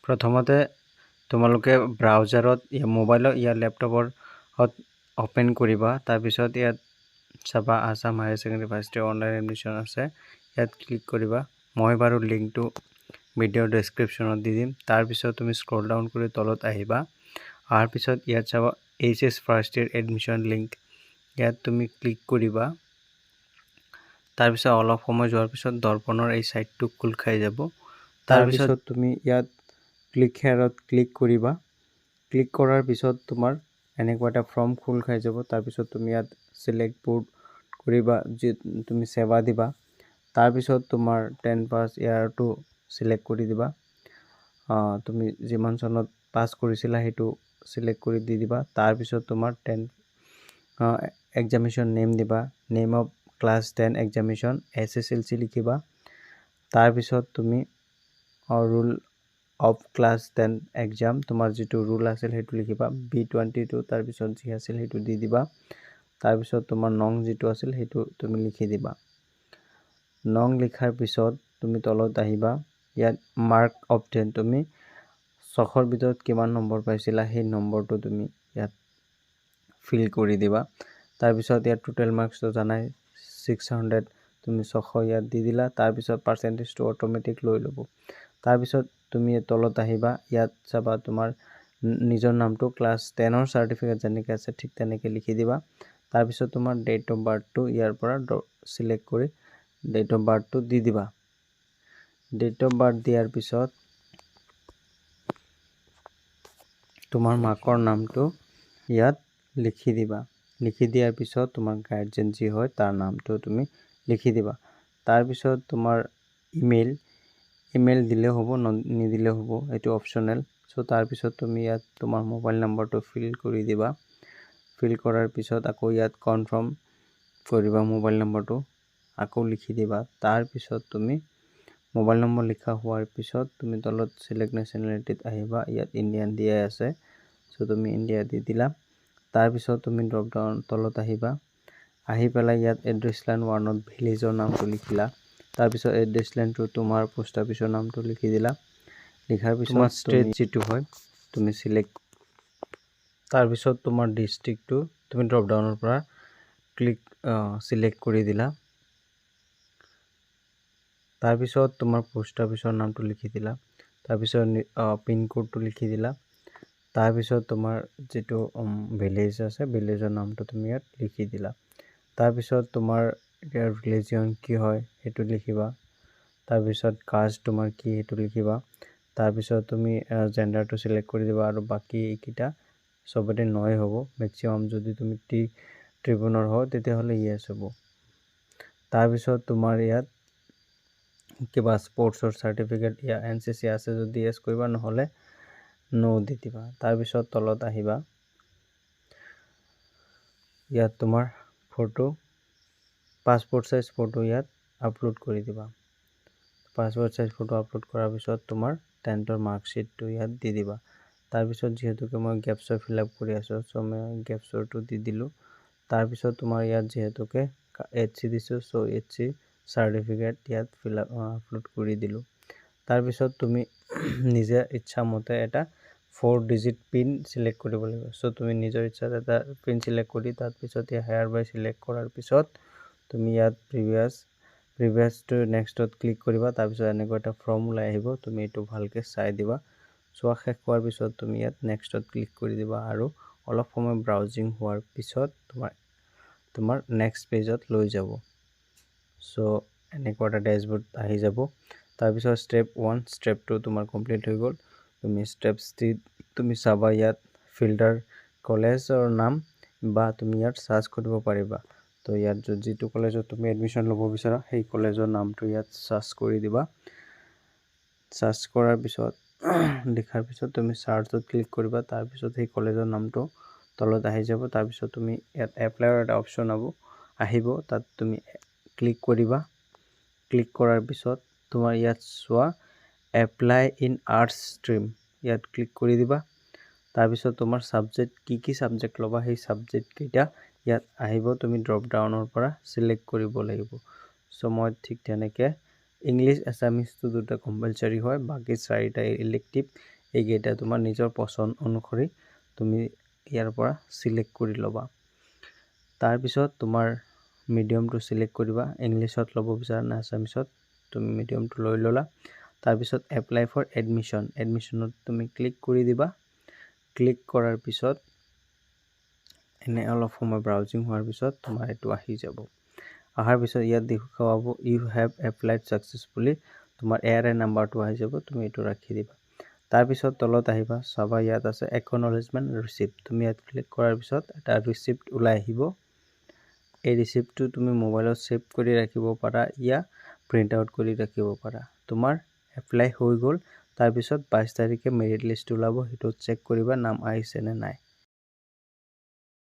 প্ৰথমতে তোমালোকে ব্ৰাউজাৰত মোবাইলত লেপটপৰ ওপেন কৰিবা তাৰপিছত ইয়াত চাবা Assam higher secondary first year online admission আছে ইয়াত ক্লিক কৰিবা মই বাৰু লিংকটো ভিডিঅ'ৰ ডেছক্ৰিপশ্যনত দি দিম তাৰপিছত তুমি স্ক্ৰল ডাউন কৰি তলত আহিবা অহাৰ পিছত ইয়াত চাবা HS first year admission link ইয়াত তুমি ক্লিক কৰিবা তাৰপিছত অলপ সময় যোৱাৰ পিছত দৰ্পণৰ এই সাইটটো খোল খাই যাব তাৰপিছত তুমি ইয়াত ক্লিক হেয়াৰত ক্লিক কৰিবা ক্লিক কৰাৰ পিছত তোমাৰ এনেকুৱা এটা ফৰ্ম খোল খাই যাব তাৰপিছত তুমি ইয়াত সিলেক্ট বোৰ্ড কৰিবা যে তুমি সেৱা দিবা তাৰপিছত তোমাৰ 10 পাস ইয়াৰটো সিলেক্ট কৰি দিবা তুমি যিমান চনত পাস কৰিছিলা হেতু সিলেক্ট কৰি দি দিবা তাৰপিছত তোমাৰ 10 এক্সামিনেশ্যন নেম দিবা নেম অফ ক্লাস 10 এক্সামিনেশ্যন এছএছএলসি লিখিবা তাৰপিছত তুমি ৰুল অফ ক্লাস 10 এক্সাম তোমাৰ যেটো ৰুল আছিল হেতু লিখিবা B22 তাৰপিছত যি আছিল হেতু দি দিবা তাৰপিছত তোমাৰ নং যেটো আছিল হেতু তুমি লিখি দিবা নং লিখাৰ পিছত তুমি তলত আহিবা ইয়াত মাৰ্ক অফ 10 তুমি 600ৰ ভিতৰত কিমান নম্বৰ পাইছিলা সেই নম্বৰটো তুমি ইয়াত ফিল কৰি দিবা তাৰপিছত ইয়াত টোটাল মাৰ্কসটো জানাই 600 তুমি 600 ইয়াত দি দিলা তাৰপিছত পাৰ্সেন্টেজটো অটোমেটিক লৈ ল'ব তাৰপিছত তুমি তলত আহিবা ইয়াত চাবা তোমাৰ নিজৰ নামটো ক্লাস 10 ৰ সাৰ্টিফিকেট যেনেকৈ আছে ঠিক তেনেকৈ লিখি দিবা তাৰপিছত তোমাৰ ডেট অফ বাৰ্থটো ইয়াৰ পৰা সিলেক্ট কৰি ডেট অফ বাৰ্থটো দি দিবা ডেট অফ বাৰ্থ দিয়াৰ পিছত তোমাৰ মাকৰ নামটো ইয়াত লিখি দিবা লিখি দিয়াৰ পিছত তোমাৰ গাৰ্ডিয়ান যি হয় তাৰ নামটো তুমি লিখি দিবা তাৰ পিছত তোমাৰ ইমেইল দিলে হ'ব নিদিলে হ'ব এটো অপচনেল সো তাৰ পিছত তুমি ইয়াত তোমাৰ মোবাইল নম্বৰটো ফিল কৰি দিবা ফিল কৰাৰ পিছত আকৌ ইয়াত কনফাৰ্ম কৰিবা মোবাইল নম্বৰটো আকৌ লিখি দিবা তাৰ পিছত তুমি মোবাইল নম্বৰ লিখা হোৱাৰ পিছত তুমি তলত সিলেক্ট নেশনালিটিত আহিবা ইয়াত ইণ্ডিয়ান দিয়া আছে সো তুমি ইণ্ডিয়া দি দিলা তাৰ পিছত তুমি ড্ৰপ ডাউন তলত আহিবা আহি পেলাই ইয়াত এড্ৰেছ লাইন 1ত ভিলেজৰ নামটো লিখিলা তাৰ পিছত এড্ৰেছ লাইনটো তোমাৰ পোষ্ট অফিচৰ নামটো লিখি দিলা লিখাৰ পিছত তোমাৰ ষ্টেট যেটো হয় তুমি সিলেক্ট তাৰ পিছত তোমাৰ ডিস্ট্ৰিক্টটো তুমি ড্ৰপ ডাউনৰ পৰা ক্লিক সিলেক্ট কৰি দিলা তাৰ পিছত তোমাৰ পোষ্ট অফিচৰ নামটো লিখি দিলা তাৰ পিছত পিন কোডটো লিখি দিলা তাৰ পিছত তোমাৰ যেটো ভিলেজ আছে ভিলেজৰ নামটো তুমি ইয়াত লিখি দিলা তাৰ পিছত তোমাৰ ৰিলিজিয়ন কি হয় হেতু লিখিবা তাৰ পিছত কাষ্ট তোমাৰ কি হেতু লিখিবা তাৰ পিছত তুমি জেন্ডাৰটো সিলেক্ট কৰি দিবা আৰু বাকি কিটা সবতে নয় হ'ব ম্যাক্সিমাম যদি তুমি ট্ৰিবিউনৰ হয় তেতিয়া হলে ইয়েস হ'ব তাৰ পিছত তোমাৰ ইয়াত কিবা স্পৰ্টছৰ সাৰ্টিফিকেট या এনসিসি আছে যদি ইয়েস কৰিবা নহলে নো দি দিবা তাৰ পিছত তলত আহিবা ইয়াত তোমাৰ ফটো পাসপোৰ্ট সাইজ ফটো ইয়াত আপলোড কৰি দিবা পাসপোৰ্ট সাইজ ফটো আপলোড কৰাৰ পিছত তোমাৰ 10ৰ মাৰ্কশিটটো ইয়াত দি দিবা তাৰ পিছত যেহেতুকে মই গেপছৰ ফিলআপ কৰি আছো সো মই গেপছৰটো দি দিলো তাৰ পিছত তোমাৰ ইয়াত যেহেতুকে এইচসি দিছো সো এইচসি সাৰ্টিফিকেট ইয়াত আপলোড কৰি দিলো তাৰ পিছত তুমি নিজে ইচ্ছা মতে এটা 4 ডিজিট পিন সিলেক্ট কৰিব লাগিব সো তুমি নিজৰ ইচ্ছাত এটা পিন সিলেক্ট কৰি তাৰ পিছত হেয়াৰ বাই সিলেক্ট কৰাৰ পিছত তুমি ইয়াত প্ৰিভিয়াস টু নেক্সটত ক্লিক কৰিবা তাৰ পিছত এনেকৈ এটা ফৰ্ম ওলাই আহিব তুমি এটো ভালকে চাই দিবা সো শেষ হোৱাৰ পিছত তুমি ইয়াত নেক্সটত ক্লিক কৰি দিবা আৰু অলপ সময় ব্ৰাউজিং হোৱাৰ পিছত তোমাৰ নেক্সট পেজত লৈ যাব সো এনেকুৱা এটা ড্যাশবোৰ্ড আহি যাব তাৰ পিছত স্টেপ 1 স্টেপ 2 তোমাৰ কমপ্লিট হৈ গল তুমি স্টেপ 3 তুমি চাবা ইয়াত ফিল্টাৰ কলেজৰ নাম বা তুমি ইয়াত সাৰ্চ কৰিব পাৰিবা তো ইয়াত যেটো কলেজত তুমি এডমিশন ল'ব বিচাৰা সেই কলেজৰ নামটো ইয়াত সাৰ্চ কৰি দিবা সাৰ্চ কৰাৰ পিছত দেখাৰ পিছত তুমি সাৰ্চত ক্লিক কৰিবা তাৰ পিছত সেই কলেজৰ নামটো তলত আহি যাব তাৰ পিছত তুমি ইয়াত এপ্লাইৰ এটা অপচন আহিব তাত তুমি ক্লিক কৰিবা ক্লিক কৰাৰ পিছত তোমাৰ ইয়াত সোৱা এপ্লাই ইন আৰ্টস ষ্ট্ৰীম ইয়াত ক্লিক কৰি দিবা তাৰ পিছত তোমাৰ সাবজেক্ট কি সাবজেক্ট লবা সেই সাবজেক্ট কিটা ইয়াত আহিব তুমি ড্ৰপ ডাউনৰ পৰা সিলেক্ট কৰিব লাগিব সো মই ঠিক তেনেকে ইংলিছ এছামিছটো দুটা কম্পালচাৰি হয়, বাকী 4টা ইলেক্টিভ। এইকেইটা তোমাৰ নিজৰ পচন্দ অনুসৰি তুমি ইয়াৰ পৰা চিলেক্ট কৰি ল'বা। তাৰপিছত তোমাৰ মিডিয়ামটো চিলেক্ট কৰিবা, ইংলিছত ল'ব বিচাৰা নে এছামিছত, তুমি মিডিয়ামটো লৈ ল'লা। তাৰপিছত এপ্লাই ফৰ এডমিশ্যনত তুমি ক্লিক কৰি দিবা। ক্লিক কৰাৰ পিছত এনে অলপ সময় ব্ৰাউজিং হোৱাৰ পিছত তোমাৰ এইটো আহি যাব। অহাৰ পিছত ইয়াত দেখুৱাব ইউ হেভ এপ্লাইড ছাকচেছফুলি, তোমাৰ এয়াৰে নাম্বাৰটো আহি যাব, তুমি এইটো ৰাখি দিবা। তাৰপিছত তলত আহিবা, চাবা ইয়াত আছে একনলেজমেণ্ট ৰিচিপ্ট, তুমি ইয়াত ক্লিক কৰাৰ পিছত এটা ৰিচিপ্ট ওলাই আহিব। এই ৰিচিপ্টটো তুমি মোবাইলত ছেভ কৰি ৰাখিব পাৰা ইয়া প্ৰিণ্ট আউট কৰি ৰাখিব পাৰা। তোমাৰ এপ্লাই হৈ গ'ল। তাৰপিছত 22 তাৰিখে মেৰিট লিষ্ট ওলাব, সেইটো চেক কৰিবা নাম আহিছে নে নাই।